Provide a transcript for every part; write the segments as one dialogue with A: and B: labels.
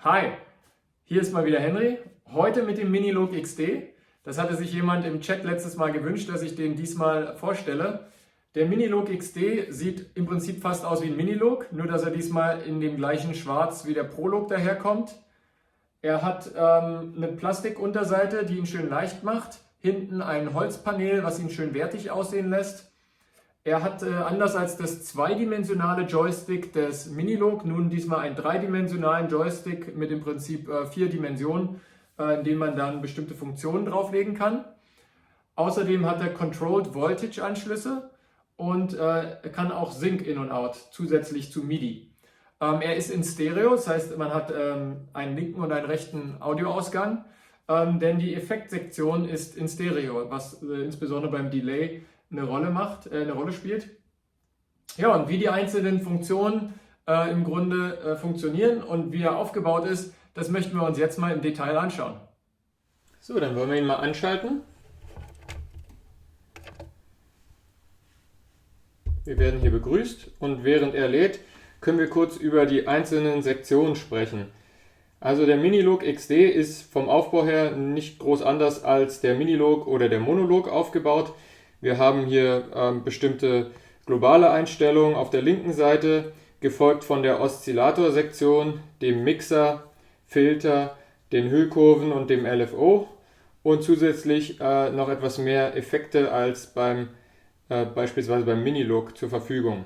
A: Hi, hier ist mal wieder Henry. Heute mit dem Minilook XD. Das hatte sich jemand im Chat letztes Mal gewünscht, dass ich den diesmal vorstelle. Der Minilook XD sieht im Prinzip fast aus wie ein Minilook, nur dass er diesmal in dem gleichen Schwarz wie der Prolook daherkommt. Er hat eine Plastikunterseite, die ihn schön leicht macht. Hinten ein Holzpanel, was ihn schön wertig aussehen lässt. Er hat anders als das zweidimensionale Joystick des Minilook nun diesmal einen dreidimensionalen Joystick mit im Prinzip 4 Dimensionen, in denen man dann bestimmte Funktionen drauflegen kann. Außerdem hat er Controlled Voltage Anschlüsse und kann auch Sync In und Out zusätzlich zu MIDI. Er ist in Stereo, das heißt man hat einen linken und einen rechten Audioausgang, denn die Effektsektion ist in Stereo, was insbesondere beim Delay eine Rolle spielt. Ja, und wie die einzelnen Funktionen im Grunde funktionieren und wie er aufgebaut ist, das möchten wir uns jetzt mal im Detail anschauen.
B: So, dann wollen wir ihn mal anschalten. Wir werden hier begrüßt und während er lädt, können wir kurz über die einzelnen Sektionen sprechen. Also der Minilook XD ist vom Aufbau her nicht groß anders als der Minilook oder der Monolook aufgebaut. Wir haben hier bestimmte globale Einstellungen auf der linken Seite, gefolgt von der Oszillator-Sektion, dem Mixer, Filter, den Hüllkurven und dem LFO und zusätzlich noch etwas mehr Effekte als beispielsweise beim Minilook zur Verfügung.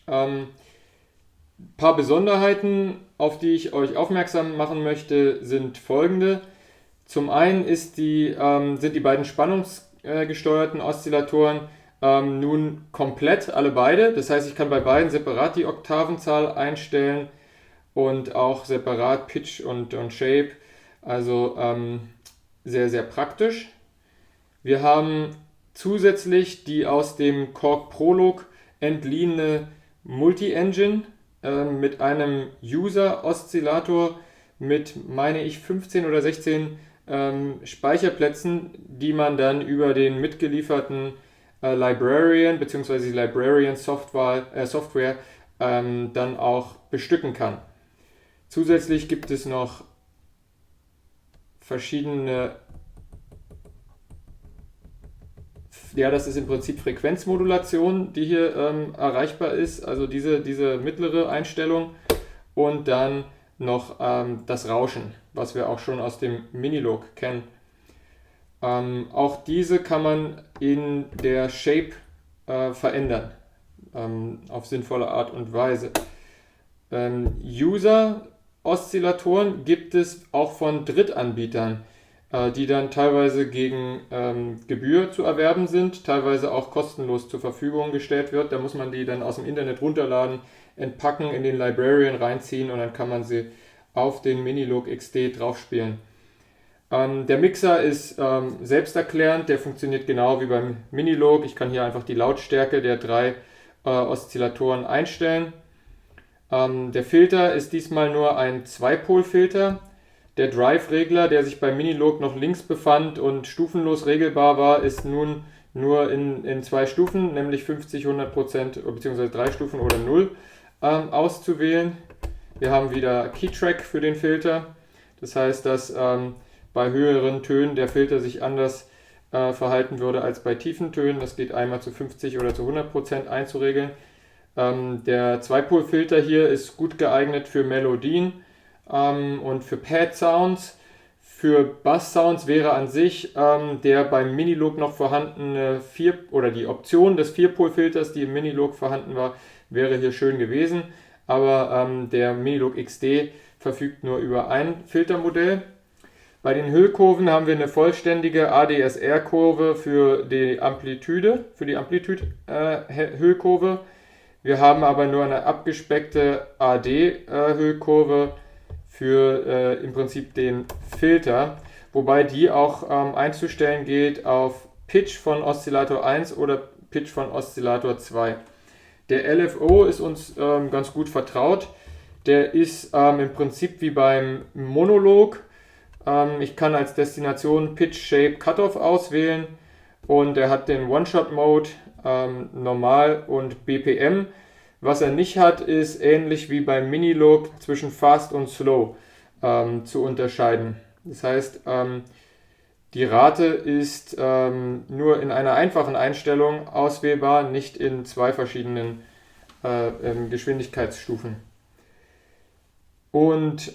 B: Paar Besonderheiten, auf die ich euch aufmerksam machen möchte, sind folgende. Zum einen sind die beiden spannungsgesteuerten Oszillatoren nun komplett, alle beide. Das heißt, ich kann bei beiden separat die Oktavenzahl einstellen und auch separat Pitch und Shape. Also sehr, sehr praktisch. Wir haben zusätzlich die aus dem Korg Prolook entliehene Multi-Engine mit einem User-Oszillator mit, meine ich, 15 oder 16 Speicherplätzen, die man dann über den mitgelieferten Librarian bzw. die Librarian Software dann auch bestücken kann. Zusätzlich gibt es noch verschiedene, ja, das ist im Prinzip Frequenzmodulation, die hier erreichbar ist, also diese mittlere Einstellung und dann noch das Rauschen, was wir auch schon aus dem Minilook kennen. Auch diese kann man in der Shape verändern, auf sinnvolle Art und Weise. User-Oszillatoren gibt es auch von Drittanbietern, die dann teilweise gegen Gebühr zu erwerben sind, teilweise auch kostenlos zur Verfügung gestellt wird. Da muss man die dann aus dem Internet runterladen, entpacken, in den Librarian reinziehen und dann kann man sie auf den Minilook XD draufspielen. Der Mixer ist selbsterklärend, der funktioniert genau wie beim Minilook. Ich kann hier einfach die Lautstärke der 3 Oszillatoren einstellen. Der Filter ist diesmal nur ein 2-Pol-Filter. Der Drive-Regler, der sich beim Minilook noch links befand und stufenlos regelbar war, ist nun nur in 2 Stufen, nämlich 50, 100% bzw. 3 Stufen oder 0 auszuwählen. Wir haben wieder Keytrack für den Filter. Das heißt, dass bei höheren Tönen der Filter sich anders verhalten würde als bei tiefen Tönen. Das geht einmal zu 50 oder zu 100% einzuregeln. Der 2-Pol-Filter hier ist gut geeignet für Melodien und für Pad-Sounds. Für Bass-Sounds wäre an sich der beim Minilook noch vorhandene die Option des 4-Pol-Filters, die im Minilook vorhanden war, wäre hier schön gewesen. Aber der Minilook XD verfügt nur über ein Filtermodell. Bei den Hüllkurven haben wir eine vollständige ADSR-Kurve für die Amplitude-Hüllkurve. Wir haben aber nur eine abgespeckte AD-Hüllkurve für im Prinzip den Filter, wobei die auch einzustellen geht auf Pitch von Oszillator 1 oder Pitch von Oszillator 2. Der LFO ist uns ganz gut vertraut. Der ist im Prinzip wie beim Monolog. Ich kann als Destination Pitch, Shape, Cutoff auswählen und er hat den One-Shot-Mode, Normal und BPM. Was er nicht hat, ist ähnlich wie beim Minilook zwischen Fast und Slow. zu unterscheiden. Das heißt, die Rate ist nur in einer einfachen Einstellung auswählbar, nicht in zwei verschiedenen Geschwindigkeitsstufen. Und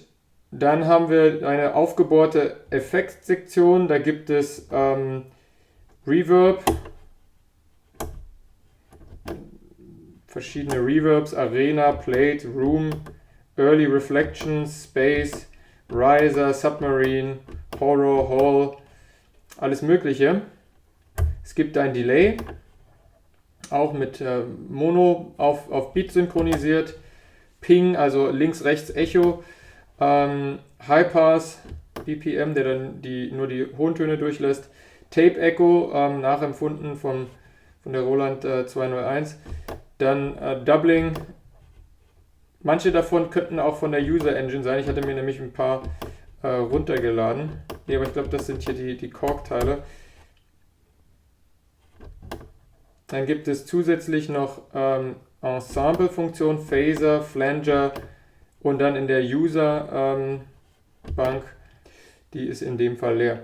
B: dann haben wir eine aufgebohrte Effektsektion. Da gibt es Reverb, verschiedene Reverbs, Arena, Plate, Room, Early Reflection, Space, Riser, Submarine, Horror, Hall, alles Mögliche. Es gibt ein Delay, auch mit Mono auf Beat synchronisiert, Ping, also links-rechts-Echo, High Pass, BPM, der dann nur die hohen Töne durchlässt, Tape Echo, nachempfunden von der Roland 201, dann Doubling. Manche davon könnten auch von der User Engine sein. Ich hatte mir nämlich ein paar runtergeladen. Nee, aber ich glaube, das sind hier die Korg-Teile. Dann gibt es zusätzlich noch Ensemble-Funktion, Phaser, Flanger und dann in der User-Bank, die ist in dem Fall leer.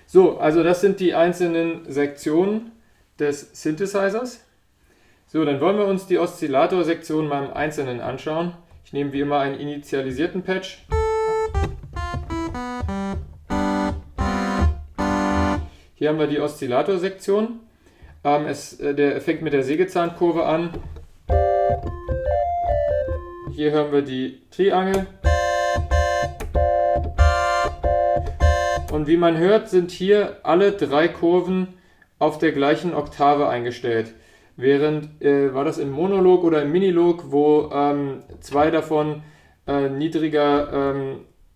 B: So, also das sind die einzelnen Sektionen des Synthesizers. So, dann wollen wir uns die Oszillator-Sektion mal im Einzelnen anschauen. Ich nehme wie immer einen initialisierten Patch. Hier haben wir die Oszillator-Sektion. Der fängt mit der Sägezahnkurve an. Hier hören wir die Triangel. Und wie man hört, sind hier alle drei Kurven auf der gleichen Oktave eingestellt. Während, war das im Monolog oder im Minilog, wo zwei davon niedriger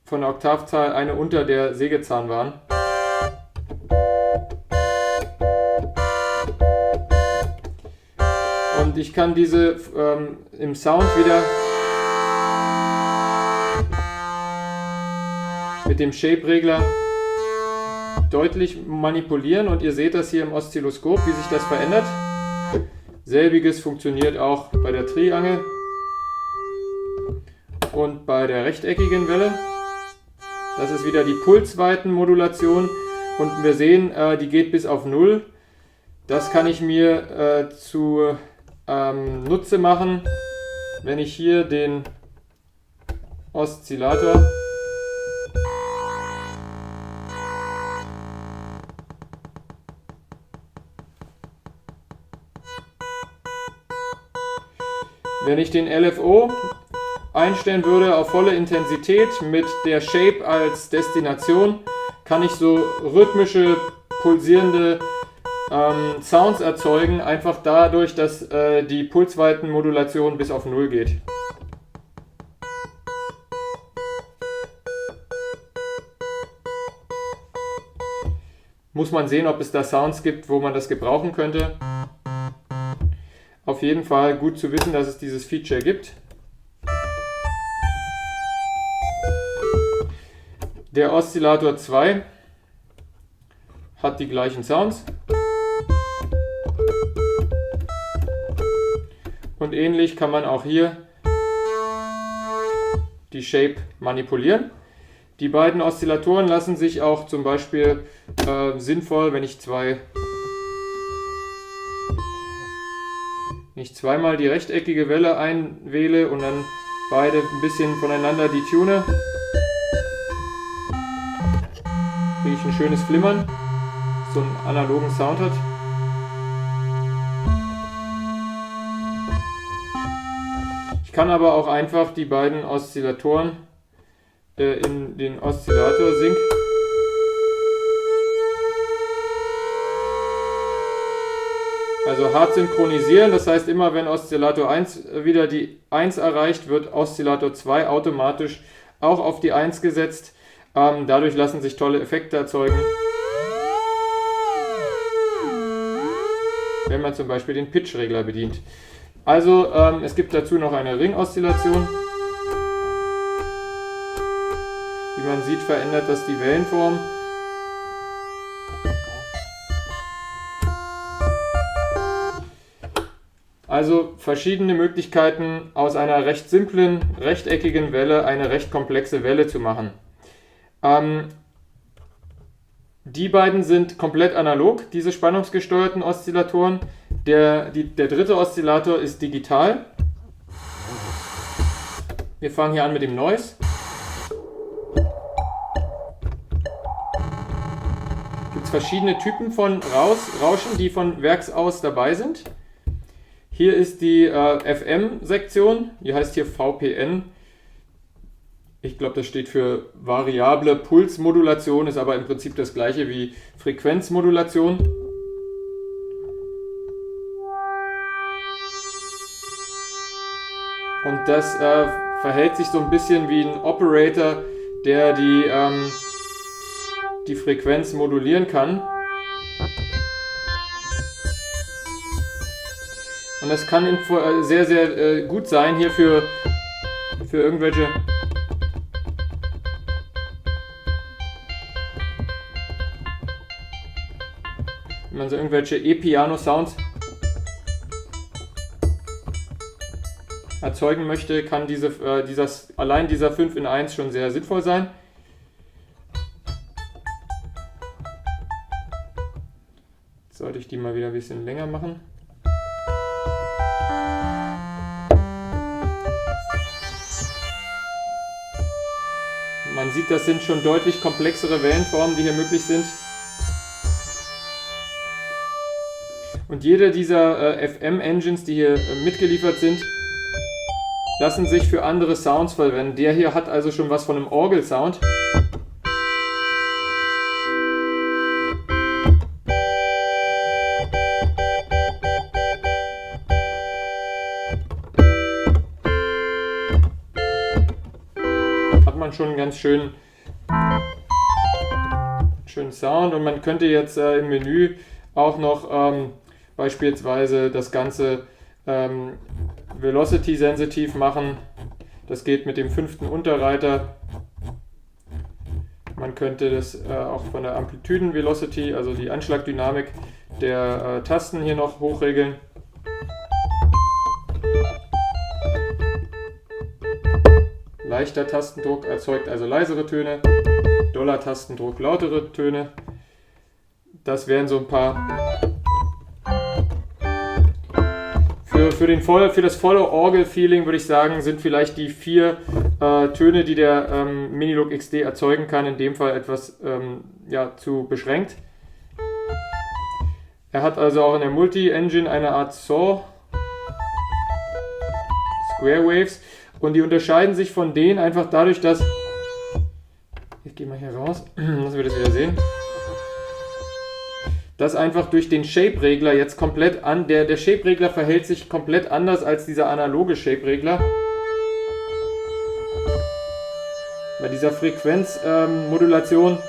B: von der Oktavzahl, eine unter der Sägezahn waren. Und ich kann diese im Sound wieder mit dem Shape-Regler deutlich manipulieren und ihr seht das hier im Oszilloskop, wie sich das verändert. Selbiges funktioniert auch bei der Triangel und bei der rechteckigen Welle. Das ist wieder die Pulsweitenmodulation und wir sehen, die geht bis auf 0. Das kann ich mir zu Nutze machen, wenn ich hier den Oszillator LFO einstellen würde auf volle Intensität mit der Shape als Destination, kann ich so rhythmische, pulsierende Sounds erzeugen, einfach dadurch, dass die Pulsweitenmodulation bis auf 0 geht. Muss man sehen, ob es da Sounds gibt, wo man das gebrauchen könnte. Auf jeden Fall gut zu wissen, dass es dieses Feature gibt. Der Oszillator 2 hat die gleichen Sounds. Und ähnlich kann man auch hier die Shape manipulieren. Die beiden Oszillatoren lassen sich auch zum Beispiel sinnvoll, wenn ich zweimal die rechteckige Welle einwähle und dann beide ein bisschen voneinander die tune, kriege ich ein schönes Flimmern, so einen analogen Sound hat. Ich kann aber auch einfach die beiden Oszillatoren in den Oszillator-Sync also hart synchronisieren, das heißt immer wenn Oszillator 1 wieder die 1 erreicht, wird Oszillator 2 automatisch auch auf die 1 gesetzt. Dadurch lassen sich tolle Effekte erzeugen. Wenn man zum Beispiel den Pitch-Regler bedient. Also es gibt dazu noch eine Ring-Oszillation. Wie man sieht, verändert das die Wellenform. Also verschiedene Möglichkeiten, aus einer recht simplen, rechteckigen Welle eine recht komplexe Welle zu machen. Die beiden sind komplett analog, diese spannungsgesteuerten Oszillatoren. Der dritte Oszillator ist digital. Wir fangen hier an mit dem Noise. Gibt es verschiedene Typen von Rauschen, die von Werks aus dabei sind. Hier ist die FM-Sektion, die heißt hier VPN. Ich glaube, das steht für variable Pulsmodulation, ist aber im Prinzip das gleiche wie Frequenzmodulation. Und das verhält sich so ein bisschen wie ein Operator, der die Frequenz modulieren kann. Und das kann sehr, sehr gut sein hier für irgendwelche wenn man so irgendwelche E-Piano-Sounds erzeugen möchte, kann allein dieser 5 in 1 schon sehr sinnvoll sein. Jetzt sollte ich die mal wieder ein bisschen länger machen. Man sieht, das sind schon deutlich komplexere Wellenformen, die hier möglich sind. Und jede dieser FM-Engines, die hier mitgeliefert sind, lassen sich für andere Sounds verwenden. Der hier hat also schon was von einem Orgel-Sound. Hat man schon einen ganz schönen Sound. Und man könnte jetzt im Menü auch noch beispielsweise das Ganze Velocity-sensitiv machen. Das geht mit dem 5. Unterreiter. Man könnte das auch von der Amplituden-Velocity, also die Anschlagdynamik der Tasten hier noch hochregeln. Leichter Tastendruck erzeugt also leisere Töne, doller Tastendruck lautere Töne. Das wären so ein paar. Für das volle Orgel-Feeling würde ich sagen, sind vielleicht die 4 Töne, die der Minilook XD erzeugen kann, in dem Fall etwas zu beschränkt. Er hat also auch in der Multi-Engine eine Art Saw, Square Waves, und die unterscheiden sich von denen einfach dadurch, dass, ich gehe mal hier raus, dass wir das wieder sehen, dass einfach durch den Shape-Regler jetzt komplett der Shape-Regler verhält sich komplett anders als dieser analoge Shape-Regler. Bei dieser Frequenzmodulation,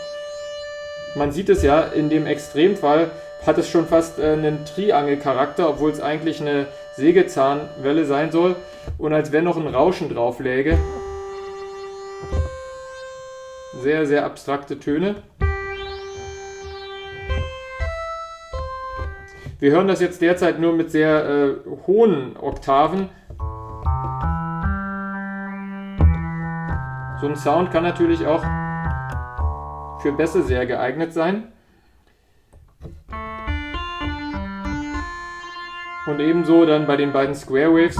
B: man sieht es ja, in dem Extremfall hat es schon fast einen Triangel-Charakter, obwohl es eigentlich eine Sägezahnwelle sein soll und als wenn noch ein Rauschen drauf läge. Sehr, sehr abstrakte Töne. Wir hören das jetzt derzeit nur mit sehr hohen Oktaven. So ein Sound kann natürlich auch für Bässe sehr geeignet sein. Und ebenso dann bei den beiden Square Waves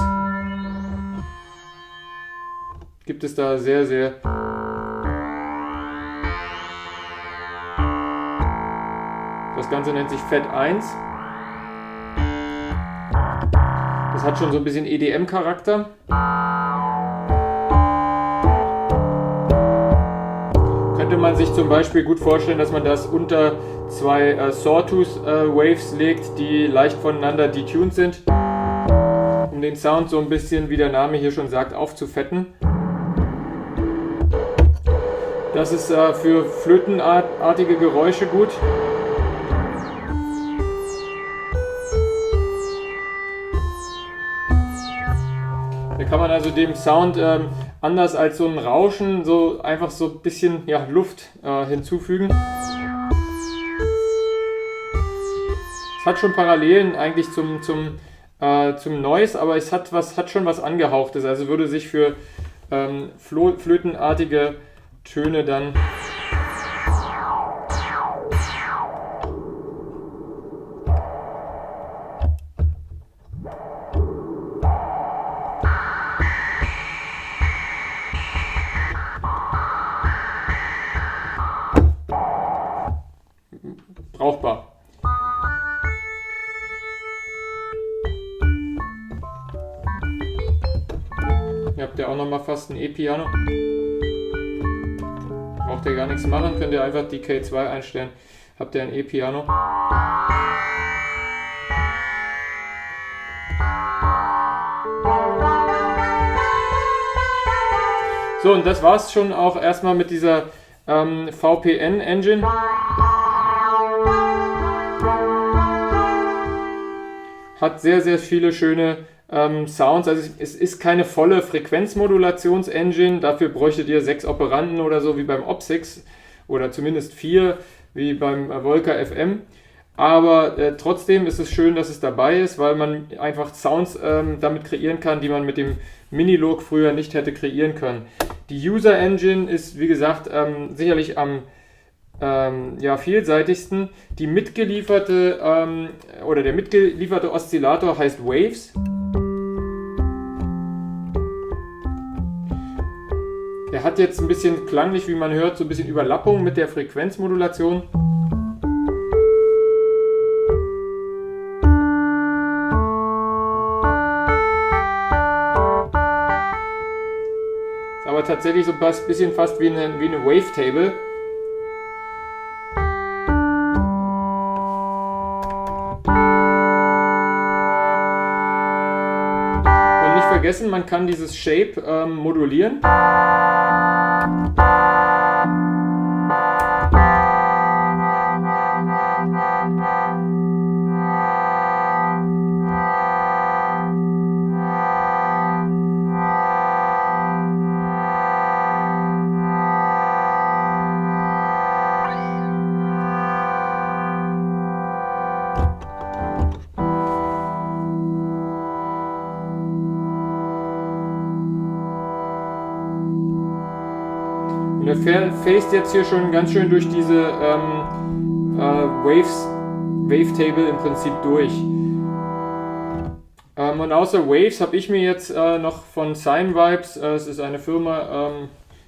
B: gibt es da sehr, sehr das Ganze nennt sich Fat 1. Das hat schon so ein bisschen EDM-Charakter. Könnte man sich zum Beispiel gut vorstellen, dass man das unter 2 Sawtooth-Waves legt, die leicht voneinander detuned sind, um den Sound so ein bisschen, wie der Name hier schon sagt, aufzufetten. Das ist für flötenartige Geräusche gut. Da kann man also dem Sound anders als so ein Rauschen so einfach so ein bisschen Luft hinzufügen. Es hat schon Parallelen eigentlich zum Noise, aber es hat schon was Angehauchtes. Also würde sich für flötenartige Töne dann Habt ihr auch nochmal fast ein E-Piano. Braucht ihr gar nichts machen, könnt ihr einfach die K2 einstellen. Habt ihr ein E-Piano. So, und das war's schon auch erstmal mit dieser VPN-Engine. Hat sehr, sehr viele schöne Sounds. Also es ist keine volle Frequenzmodulations-Engine. Dafür bräuchtet ihr 6 Operanten oder so wie beim OpSix oder zumindest 4 wie beim Volca FM. Aber trotzdem ist es schön, dass es dabei ist, weil man einfach Sounds damit kreieren kann, die man mit dem Minilogue früher nicht hätte kreieren können. Die User Engine ist, wie gesagt, sicherlich am vielseitigsten. Die mitgelieferte der mitgelieferte Oszillator heißt Waves. Er hat jetzt ein bisschen klanglich, wie man hört, so ein bisschen Überlappung mit der Frequenzmodulation. Ist aber tatsächlich so ein bisschen fast wie eine Wavetable. Vergessen, man kann dieses Shape modulieren. Und er phased jetzt hier schon ganz schön durch diese Wavetable im Prinzip durch. Und außer Waves habe ich mir jetzt noch von Sine Vibes, es ist eine Firma,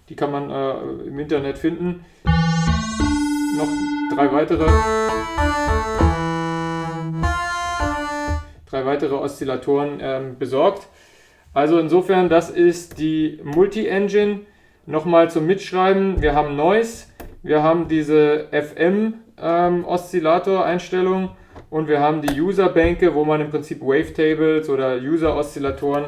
B: die kann man im Internet finden, noch 3 weitere Oszillatoren besorgt. Also insofern, das ist die Multi-Engine. Nochmal zum Mitschreiben, wir haben Noise, wir haben diese FM-Oszillator-Einstellung und wir haben die User-Bänke, wo man im Prinzip Wavetables oder User-Oszillatoren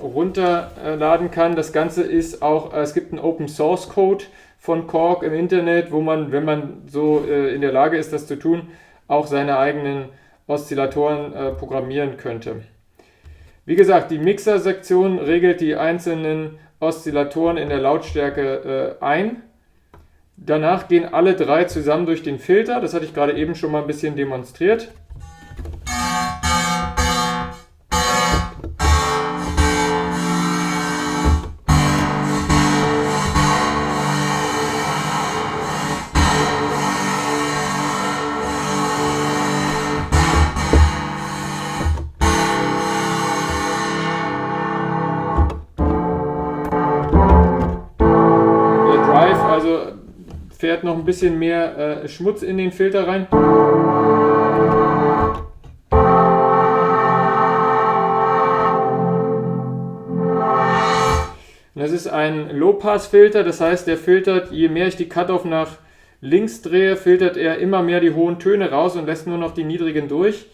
B: runterladen kann. Das Ganze ist auch, es gibt einen Open-Source-Code von Korg im Internet, wo man, wenn man so in der Lage ist, das zu tun, auch seine eigenen Oszillatoren programmieren könnte. Wie gesagt, die Mixer-Sektion regelt die einzelnen Oszillatoren in der Lautstärke ein. Danach gehen alle 3 zusammen durch den Filter. Das hatte ich gerade eben schon mal ein bisschen demonstriert. Fährt noch ein bisschen mehr Schmutz in den Filter rein. Und das ist ein Low-Pass-Filter, das heißt, der filtert, je mehr ich die Cut-Off nach links drehe, filtert er immer mehr die hohen Töne raus und lässt nur noch die niedrigen durch.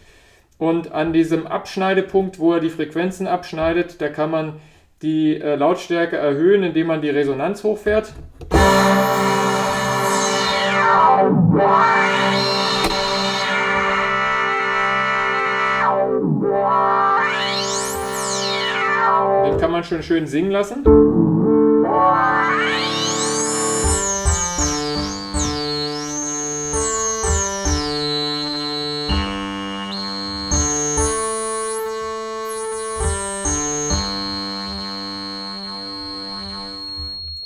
B: Und an diesem Abschneidepunkt, wo er die Frequenzen abschneidet, da kann man die Lautstärke erhöhen, indem man die Resonanz hochfährt. Den kann man schon schön singen lassen.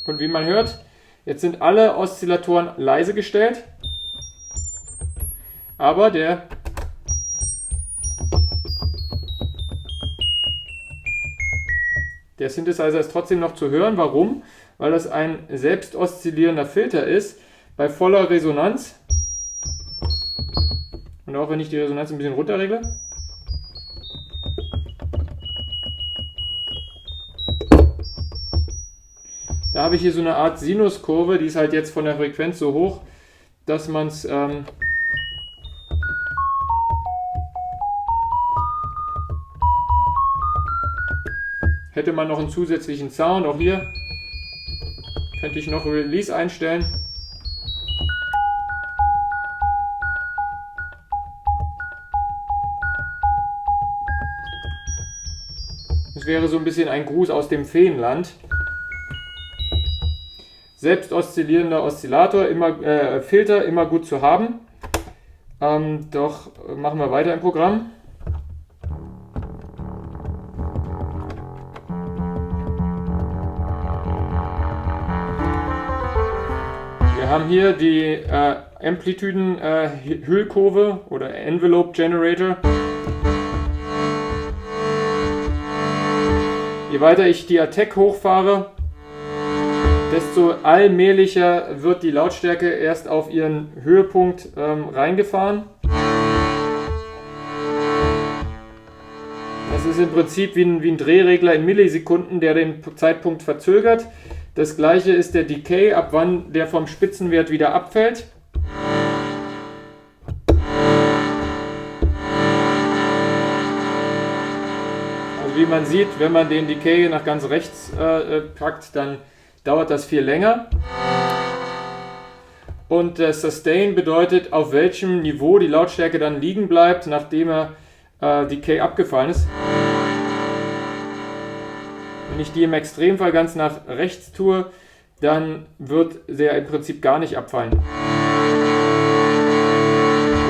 B: Und wie man hört, jetzt sind alle Oszillatoren leise gestellt, aber der Synthesizer ist trotzdem noch zu hören. Warum? Weil das ein selbst oszillierender Filter ist, bei voller Resonanz. Und auch wenn ich die Resonanz ein bisschen runterregle. Da habe ich hier so eine Art Sinuskurve, die ist halt jetzt von der Frequenz so hoch, dass man es hätte man noch einen zusätzlichen Sound. Auch hier könnte ich noch Release einstellen. Das wäre so ein bisschen ein Gruß aus dem Feenland. Selbst oszillierender Oszillator, Filter immer gut zu haben. Doch machen wir weiter im Programm. Wir haben hier die Amplituden-Hüllkurve oder Envelope Generator. Je weiter ich die Attack hochfahre, desto allmählicher wird die Lautstärke erst auf ihren Höhepunkt reingefahren. Das ist im Prinzip wie ein Drehregler in Millisekunden, der den Zeitpunkt verzögert. Das gleiche ist der Decay, ab wann der vom Spitzenwert wieder abfällt. Also wie man sieht, wenn man den Decay nach ganz rechts packt, dann dauert das viel länger. Und der Sustain bedeutet, auf welchem Niveau die Lautstärke dann liegen bleibt, nachdem Decay abgefallen ist. Wenn ich die im Extremfall ganz nach rechts tue, dann wird der im Prinzip gar nicht abfallen.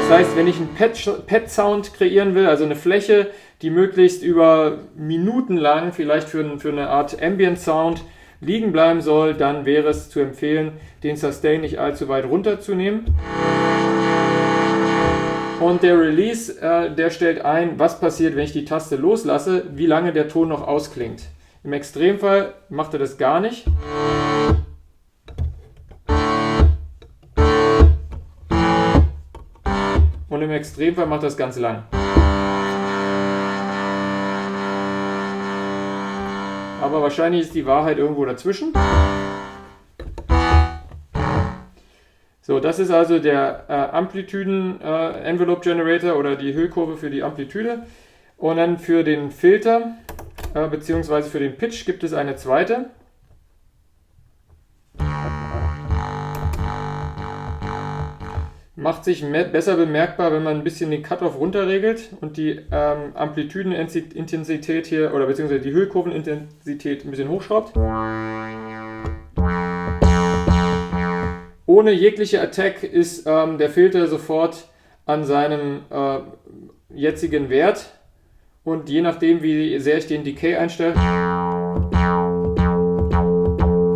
B: Das heißt, wenn ich einen Pad-Sound kreieren will, also eine Fläche, die möglichst über Minuten lang, vielleicht für eine Art Ambient-Sound, liegen bleiben soll, dann wäre es zu empfehlen, den Sustain nicht allzu weit runterzunehmen. Und der Release, der stellt ein, was passiert, wenn ich die Taste loslasse, wie lange der Ton noch ausklingt. Im Extremfall macht er das gar nicht. Und im Extremfall macht er das ganz lang. Aber wahrscheinlich ist die Wahrheit irgendwo dazwischen. So, das ist also der Amplituden-Envelope Generator oder die Hüllkurve für die Amplitude. Und dann für den Filter beziehungsweise für den Pitch gibt es eine zweite. Macht sich besser bemerkbar, wenn man ein bisschen den Cut-Off runterregelt und die Amplitudenintensität hier, oder beziehungsweise die Hüllkurvenintensität ein bisschen hochschraubt. Ohne jegliche Attack ist der Filter sofort an seinem jetzigen Wert. Und je nachdem, wie sehr ich den Decay einstelle,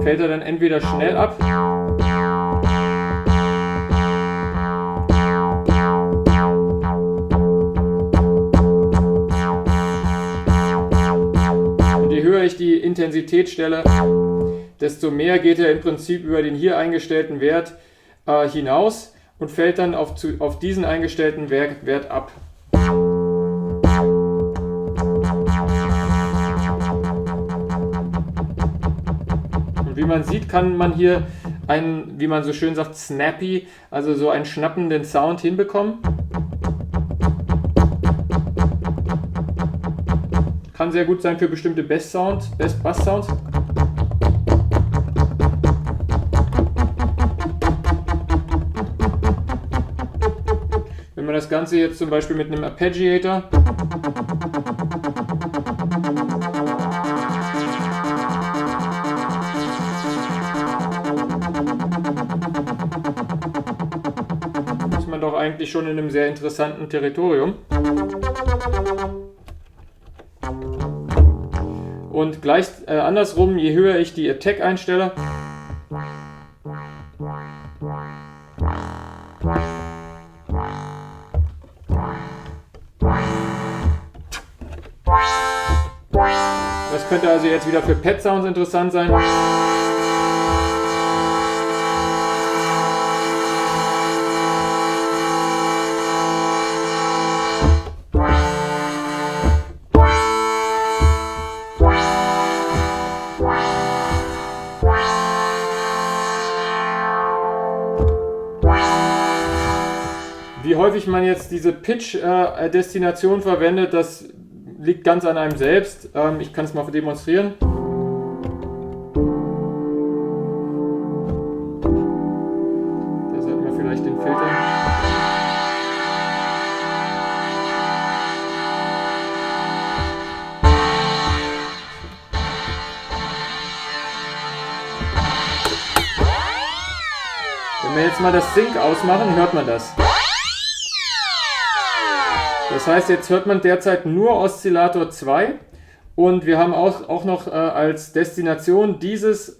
B: fällt er dann entweder schnell ab und je höher ich die Intensität stelle, desto mehr geht er im Prinzip über den hier eingestellten Wert hinaus und fällt dann auf diesen eingestellten Wert ab. Wie man sieht, kann man hier einen, wie man so schön sagt, snappy, also so einen schnappenden Sound hinbekommen. Kann sehr gut sein für bestimmte Bass-Sounds. Wenn man das Ganze jetzt zum Beispiel mit einem Arpeggiator ist man doch eigentlich schon in einem sehr interessanten Territorium. Und gleich andersrum, je höher ich die Attack einstelle, das könnte also jetzt wieder für Pad-Sounds interessant sein. häufig man jetzt diese Pitch-Destination verwendet, das liegt ganz an einem selbst. Ich kann es mal demonstrieren. Da sollten wir vielleicht den Filter. Wenn wir jetzt mal das Sync ausmachen, hört man das. Das heißt, jetzt hört man derzeit nur Oszillator 2 und wir haben auch noch als Destination dieser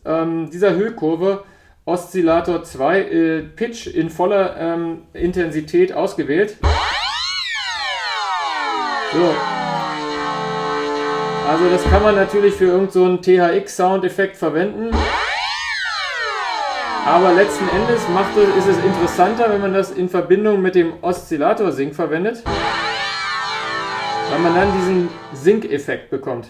B: Hüllkurve Oszillator 2 Pitch in voller Intensität ausgewählt. So. Also das kann man natürlich für irgend so einen THX-Soundeffekt verwenden. Aber letzten Endes ist es interessanter, wenn man das in Verbindung mit dem Oszillator-Sync verwendet, weil man dann diesen Sync-Effekt bekommt.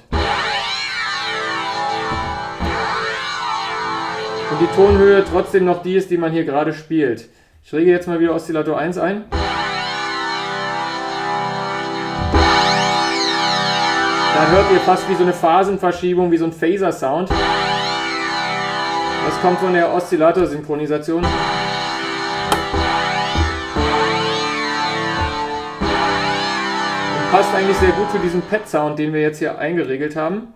B: Und die Tonhöhe trotzdem noch die ist, die man hier gerade spielt. Ich rege jetzt mal wieder Oszillator 1 ein. Da hört ihr fast wie so eine Phasenverschiebung, wie so ein Phaser-Sound. Das kommt von der Oszillator-Synchronisation. Und passt eigentlich sehr gut zu diesem Pad-Sound, den wir jetzt hier eingeregelt haben.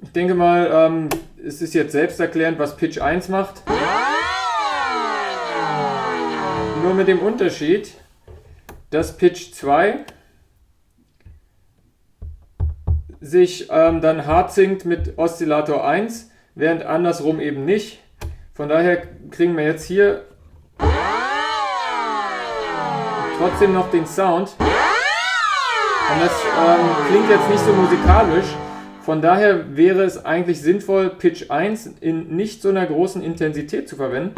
B: Ich denke mal, es ist jetzt selbsterklärend, was Pitch 1 macht. Nur mit dem Unterschied, dass Pitch 2 sich dann hart sinkt mit Oszillator 1, während andersrum eben nicht. Von daher kriegen wir jetzt hier trotzdem noch den Sound. Und das klingt jetzt nicht so musikalisch. Von daher wäre es eigentlich sinnvoll, Pitch 1 in nicht so einer großen Intensität zu verwenden.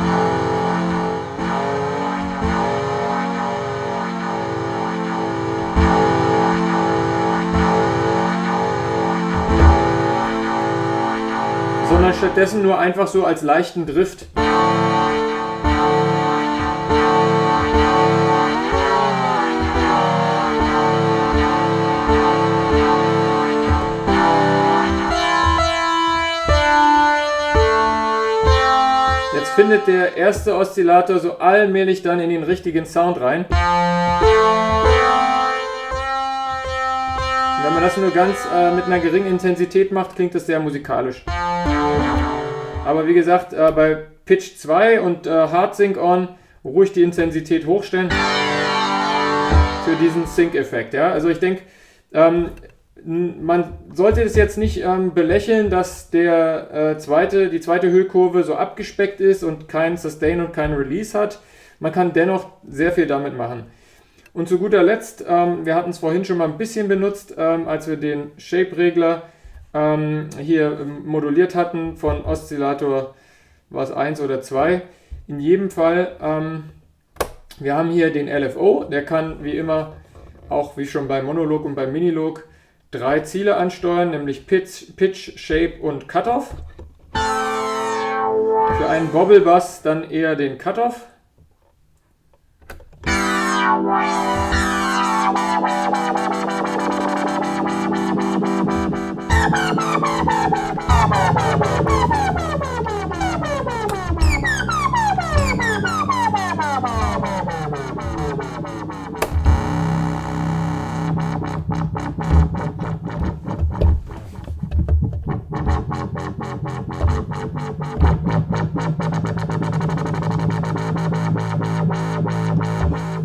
B: Sondern stattdessen nur einfach so als leichten Drift. Jetzt findet der erste Oszillator so allmählich dann in den richtigen Sound rein. Wenn man das nur ganz mit einer geringen Intensität macht, klingt das sehr musikalisch. Aber wie gesagt, bei Pitch 2 und Hard Sync On ruhig die Intensität hochstellen für diesen Sync-Effekt. Ja? Also ich denke, man sollte es jetzt nicht belächeln, dass die zweite Hüllkurve so abgespeckt ist und kein Sustain und kein Release hat. Man kann dennoch sehr viel damit machen. Und zu guter Letzt, wir hatten es vorhin schon mal ein bisschen benutzt, als wir den Shape-Regler hier moduliert hatten von Oszillator, war es 1 oder 2. In jedem Fall, wir haben hier den LFO, der kann wie immer, auch wie schon beim Monolog und beim Minilog, 3 Ziele ansteuern, nämlich Pitch, Shape und Cutoff. Für einen Wobble-Bass dann eher den Cutoff.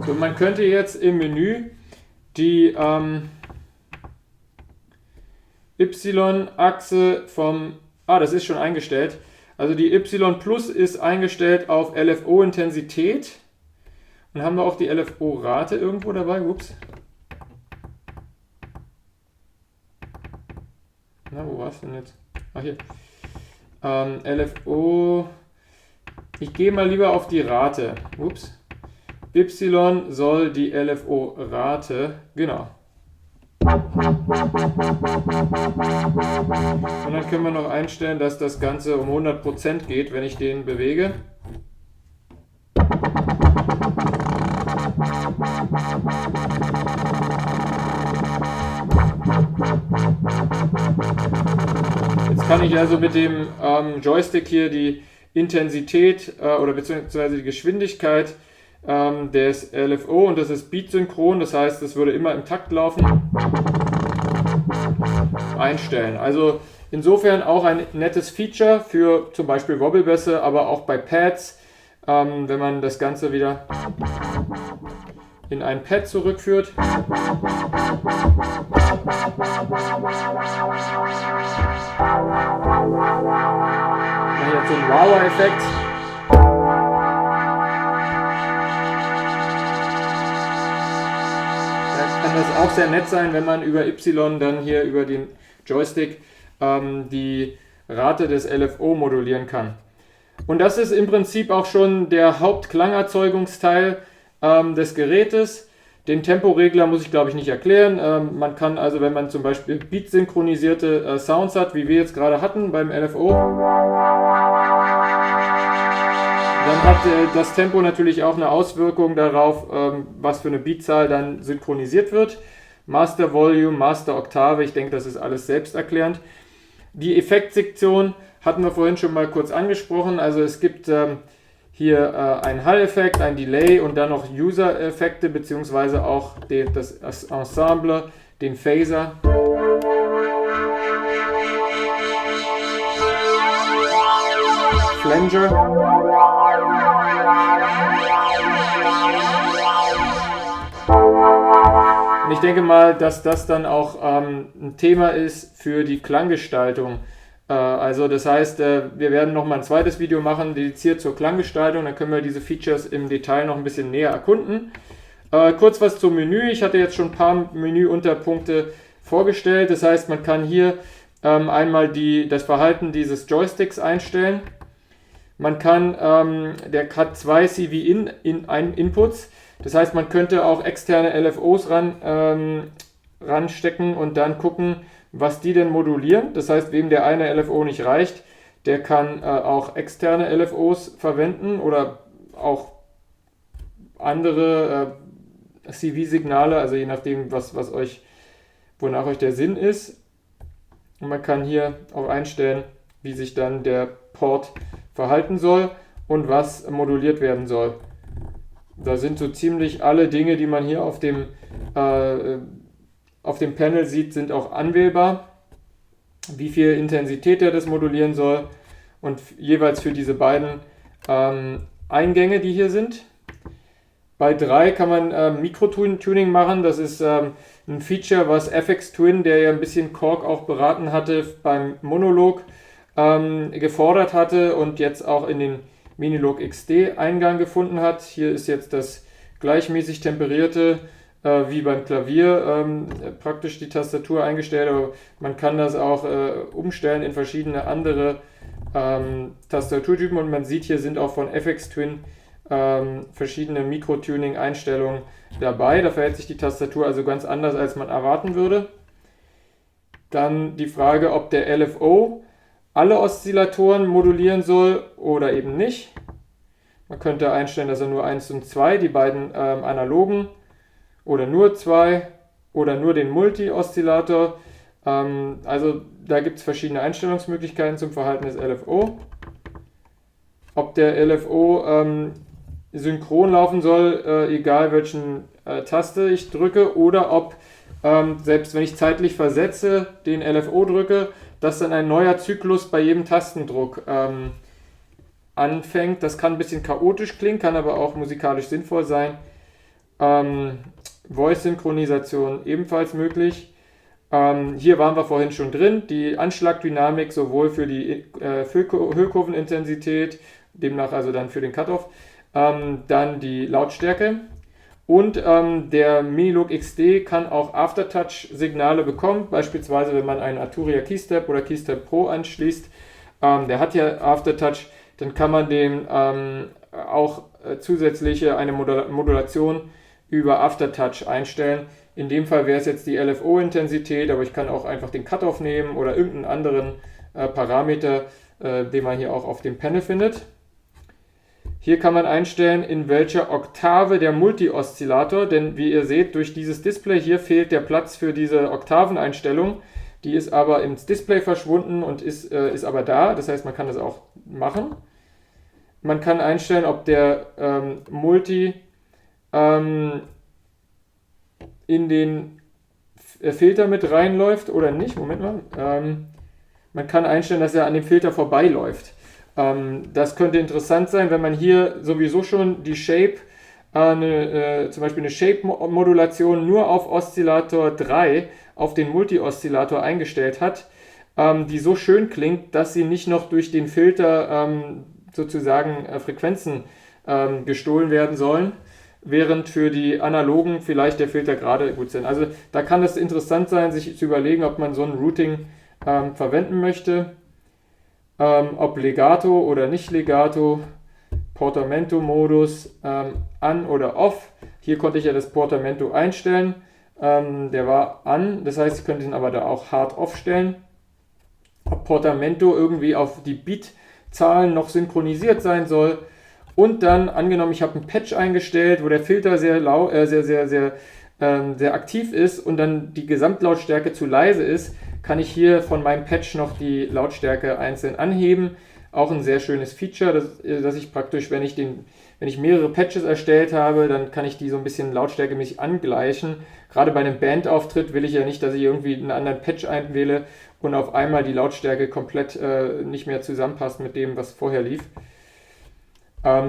B: So, man könnte jetzt im Menü die Y-Achse das ist schon eingestellt. Also die Y Plus ist eingestellt auf LFO-Intensität. Und haben wir auch die LFO-Rate irgendwo dabei? Ups. Na, wo war es denn jetzt? Ach, hier. LFO. Ich gehe mal lieber auf die Rate. Ups. Y soll die LFO-Rate. Genau. Und dann können wir noch einstellen, dass das Ganze um 100% geht, wenn ich den bewege. Jetzt kann ich also mit dem Joystick hier die Intensität oder beziehungsweise die Geschwindigkeit des LFO, und das ist beatsynchron, das heißt, es würde immer im Takt laufen, einstellen. Also insofern auch ein nettes Feature für zum Beispiel Wobblebässe, aber auch bei Pads, wenn man das Ganze wieder in ein Pad zurückführt. Man hat so einen Wow-Effekt. Kann das auch sehr nett sein, wenn man über Y dann hier über den Joystick die Rate des LFO modulieren kann. Und das ist im Prinzip auch schon der Hauptklangerzeugungsteil des Gerätes. Den Temporegler muss ich glaube ich nicht erklären. Man kann also, wenn man zum Beispiel beat-synchronisierte Sounds hat, wie wir jetzt gerade hatten beim LFO, dann hat das Tempo natürlich auch eine Auswirkung darauf, was für eine Beatzahl dann synchronisiert wird. Master Volume, Master Oktave, ich denke, das ist alles selbsterklärend. Die Effektsektion hatten wir vorhin schon mal kurz angesprochen. Also es gibt hier einen Hall-Effekt, ein Delay und dann noch User-Effekte, beziehungsweise auch das Ensemble, den Phaser. Flanger. Und ich denke mal, dass das dann auch ein Thema ist für die Klanggestaltung. Also das heißt, wir werden nochmal ein zweites Video machen, dediziert zur Klanggestaltung. Dann können wir diese Features im Detail noch ein bisschen näher erkunden. Kurz was zum Menü. Ich hatte jetzt schon ein paar Menüunterpunkte vorgestellt. Das heißt, man kann hier einmal das Verhalten dieses Joysticks einstellen. Man kann, der hat zwei CV-Inputs. Das heißt, man könnte auch externe LFOs ranstecken und dann gucken, was die denn modulieren. Das heißt, wem der eine LFO nicht reicht, der kann auch externe LFOs verwenden oder auch andere CV-Signale, also je nachdem, wonach euch der Sinn ist. Und man kann hier auch einstellen, wie sich dann der Port verhalten soll und was moduliert werden soll. Da sind so ziemlich alle Dinge, die man hier auf dem Panel sieht, sind auch anwählbar. Wie viel Intensität er das modulieren soll und jeweils für diese beiden Eingänge, die hier sind. Bei 3 kann man Mikrotuning machen. Das ist ein Feature, was FX Twin, der ja ein bisschen Korg auch beraten hatte, beim Monolog gefordert hatte und jetzt auch in den Minilogue XD Eingang gefunden hat. Hier ist jetzt das gleichmäßig temperierte, wie beim Klavier, praktisch die Tastatur eingestellt, aber man kann das auch umstellen in verschiedene andere Tastaturtypen und man sieht, hier sind auch von FX Twin verschiedene Mikrotuning-Einstellungen dabei. Da verhält sich die Tastatur also ganz anders, als man erwarten würde. Dann die Frage, ob der LFO alle Oszillatoren modulieren soll oder eben nicht. Man könnte einstellen, dass er nur 1 und 2, die beiden analogen, oder nur 2 oder nur den Multi-Oszillator. Also da gibt es verschiedene Einstellungsmöglichkeiten zum Verhalten des LFO. Ob der LFO synchron laufen soll, egal welchen Taste ich drücke, oder ob, selbst wenn ich zeitlich versetze, den LFO drücke, dass dann ein neuer Zyklus bei jedem Tastendruck anfängt. Das kann ein bisschen chaotisch klingen, kann aber auch musikalisch sinnvoll sein. Voice-Synchronisation ebenfalls möglich. Hier waren wir vorhin schon drin, die Anschlagdynamik sowohl für die Hüllkurvenintensität, demnach also dann für den Cutoff, dann die Lautstärke. Und der Minilogue XD kann auch Aftertouch-Signale bekommen, beispielsweise wenn man einen Arturia Keystep oder Keystep Pro anschließt. Der hat ja Aftertouch, dann kann man dem auch zusätzlich eine Modulation über Aftertouch einstellen. In dem Fall wäre es jetzt die LFO-Intensität, aber ich kann auch einfach den Cutoff nehmen oder irgendeinen anderen Parameter, den man hier auch auf dem Panel findet. Hier kann man einstellen, in welcher Oktave der Multi-Oszillator, denn wie ihr seht, durch dieses Display hier fehlt der Platz für diese Oktaveneinstellung. Die ist aber ins Display verschwunden und ist aber da, das heißt, man kann das auch machen. Man kann einstellen, ob der Multi in den Filter mit reinläuft oder nicht. Moment mal. Man kann einstellen, dass er an dem Filter vorbeiläuft. Das könnte interessant sein, wenn man hier sowieso schon die Shape, zum Beispiel eine Shape-Modulation nur auf Oszillator 3 auf den Multi-Oszillator eingestellt hat, die so schön klingt, dass sie nicht noch durch den Filter sozusagen Frequenzen gestohlen werden sollen, während für die analogen vielleicht der Filter gerade gut sind. Also da kann es interessant sein, sich zu überlegen, ob man so ein Routing verwenden möchte. Ob Legato oder nicht Legato, Portamento-Modus an oder off. Hier konnte ich ja das Portamento einstellen. Der war an, das heißt, ich könnte ihn aber da auch hard off stellen. Ob Portamento irgendwie auf die Beat-Zahlen noch synchronisiert sein soll. Und dann, angenommen, ich habe einen Patch eingestellt, wo der Filter sehr aktiv ist und dann die Gesamtlautstärke zu leise ist, kann ich hier von meinem Patch noch die Lautstärke einzeln anheben. Auch ein sehr schönes Feature, dass ich praktisch, wenn ich mehrere Patches erstellt habe, dann kann ich die so ein bisschen lautstärkemäßig angleichen. Gerade bei einem Bandauftritt will ich ja nicht, dass ich irgendwie einen anderen Patch einwähle und auf einmal die Lautstärke komplett nicht mehr zusammenpasst mit dem, was vorher lief.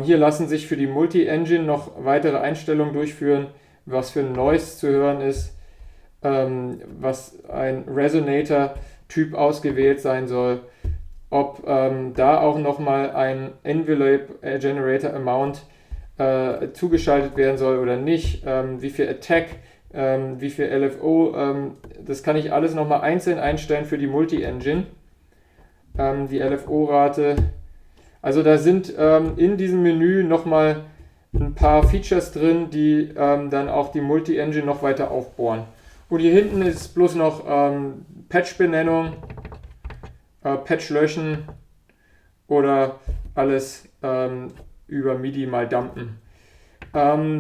B: Hier lassen sich für die Multi-Engine noch weitere Einstellungen durchführen, was für ein Noise zu hören ist, was ein Resonator-Typ ausgewählt sein soll, ob da auch nochmal ein Envelope Generator Amount zugeschaltet werden soll oder nicht, wie viel Attack, wie viel LFO, das kann ich alles nochmal einzeln einstellen für die Multi-Engine, die LFO-Rate. Also da sind in diesem Menü nochmal ein paar Features drin, die dann auch die Multi-Engine noch weiter aufbohren. Und hier hinten ist bloß noch Patch-Benennung, Patch löschen oder alles über MIDI mal dumpen.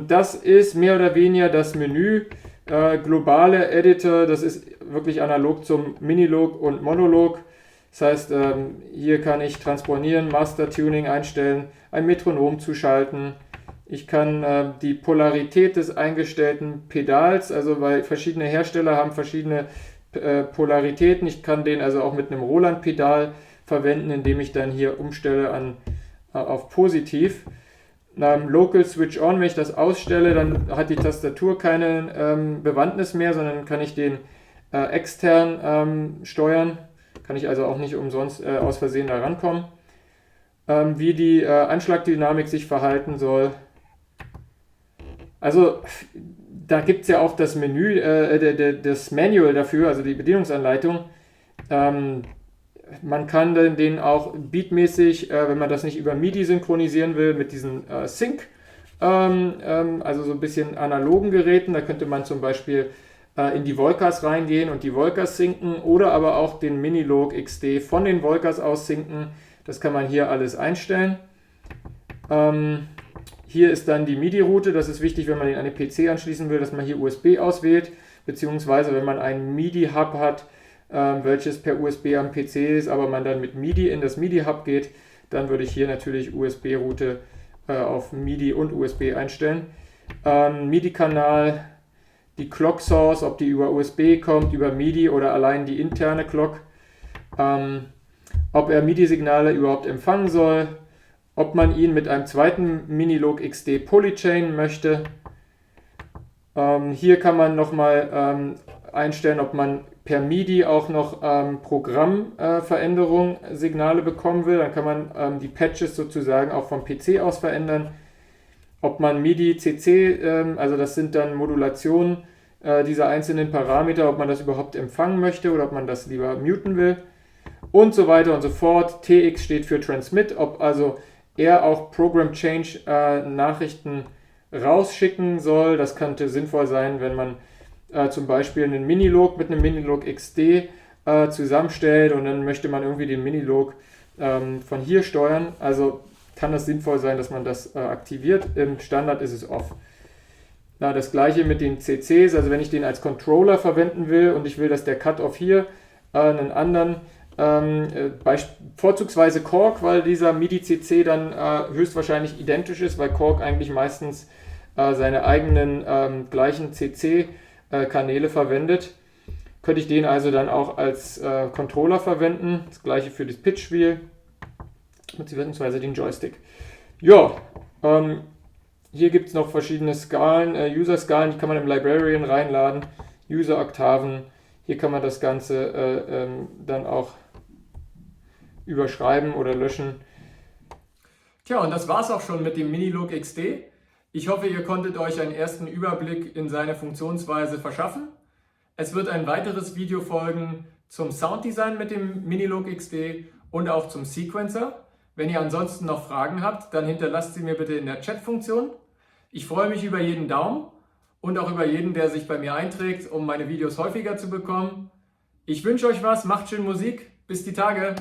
B: Das ist mehr oder weniger das Menü. Globale Editor, das ist wirklich analog zum Minilog und Monolog. Das heißt, hier kann ich transponieren, Master Tuning einstellen, ein Metronom zuschalten. Ich kann die Polarität des eingestellten Pedals, also weil verschiedene Hersteller haben verschiedene Polaritäten. Ich kann den also auch mit einem Roland-Pedal verwenden, indem ich dann hier umstelle auf positiv. Local Switch On, wenn ich das ausstelle, dann hat die Tastatur keine Bewandtnis mehr, sondern kann ich den extern steuern. Kann ich also auch nicht umsonst aus Versehen da rankommen. Wie die Anschlagdynamik sich verhalten soll. Also da gibt es ja auch das Menü, das Manual dafür, also die Bedienungsanleitung. Man kann den auch beatmäßig, wenn man das nicht über MIDI synchronisieren will, mit diesen Sync, also so ein bisschen analogen Geräten. Da könnte man zum Beispiel in die Volcas reingehen und die Volcas synken oder aber auch den Minilog XD von den Volcas aus synken. Das kann man hier alles einstellen. Hier ist dann die MIDI-Route. Das ist wichtig, wenn man den an den PC anschließen will, dass man hier USB auswählt, beziehungsweise wenn man einen MIDI-Hub hat, welches per USB am PC ist, aber man dann mit MIDI in das MIDI-Hub geht, dann würde ich hier natürlich USB-Route auf MIDI und USB einstellen. MIDI-Kanal, die Clock Source, ob die über USB kommt, über MIDI oder allein die interne Clock, ob er MIDI-Signale überhaupt empfangen soll, ob man ihn mit einem zweiten Minilog XD Polychain möchte. Hier kann man nochmal einstellen, ob man per MIDI auch noch Programmveränderungen, Signale bekommen will. Dann kann man die Patches sozusagen auch vom PC aus verändern. Ob man MIDI, CC, also das sind dann Modulationen dieser einzelnen Parameter, ob man das überhaupt empfangen möchte oder ob man das lieber muten will. Und so weiter und so fort. TX steht für Transmit, ob also er auch Program Change Nachrichten rausschicken soll. Das könnte sinnvoll sein, wenn man zum Beispiel einen Minilog mit einem Minilog XD zusammenstellt und dann möchte man irgendwie den Minilog von hier steuern. Also kann das sinnvoll sein, dass man das aktiviert. Im Standard ist es off. Na, das gleiche mit den CCs, also wenn ich den als Controller verwenden will und ich will, dass der Cutoff hier einen anderen, vorzugsweise Korg, weil dieser MIDI-CC dann höchstwahrscheinlich identisch ist, weil Korg eigentlich meistens seine eigenen gleichen CC-Kanäle verwendet, könnte ich den also dann auch als Controller verwenden. Das gleiche für das Pitch-Wheel, beziehungsweise den Joystick. Ja, hier gibt es noch verschiedene Skalen, User-Skalen, die kann man im Librarian reinladen, User-Oktaven. Hier kann man das Ganze dann auch überschreiben oder löschen.
A: Tja, und das war's auch schon mit dem Minilog XD. Ich hoffe, ihr konntet euch einen ersten Überblick in seine Funktionsweise verschaffen. Es wird ein weiteres Video folgen zum Sounddesign mit dem Minilog XD und auch zum Sequencer. Wenn ihr ansonsten noch Fragen habt, dann hinterlasst sie mir bitte in der Chat-Funktion. Ich freue mich über jeden Daumen und auch über jeden, der sich bei mir einträgt, um meine Videos häufiger zu bekommen. Ich wünsche euch was, macht schön Musik, bis die Tage!